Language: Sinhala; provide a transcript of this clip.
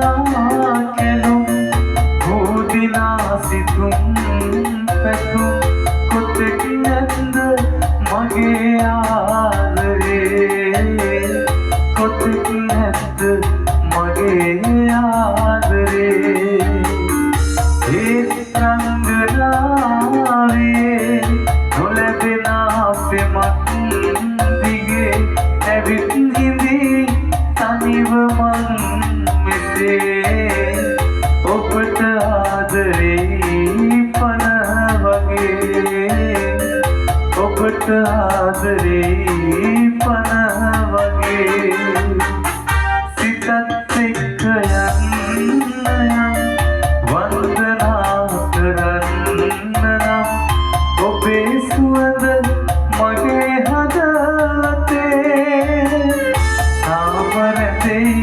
කැලුම් හෝදිනා සිතුම් පැතුම් කොතෙක් නැද්ද මගේ ආදරේ කොතෙක් නැද්ද මගේ ආදරේ ඒ රංගනාවේ නොලැබෙන අපෙමත් දිගේ ඇවිත් හිඳී තනිව මං මෙසේ ඔබට ආදරේ පන වගේ ඔබට ආදරේ පන වගේ සිතත් එක්ක යන්න වන්දනා කරන්න නම් ඔබේ සුවඳ මගේ හදවතේ තාම රැඳෙයි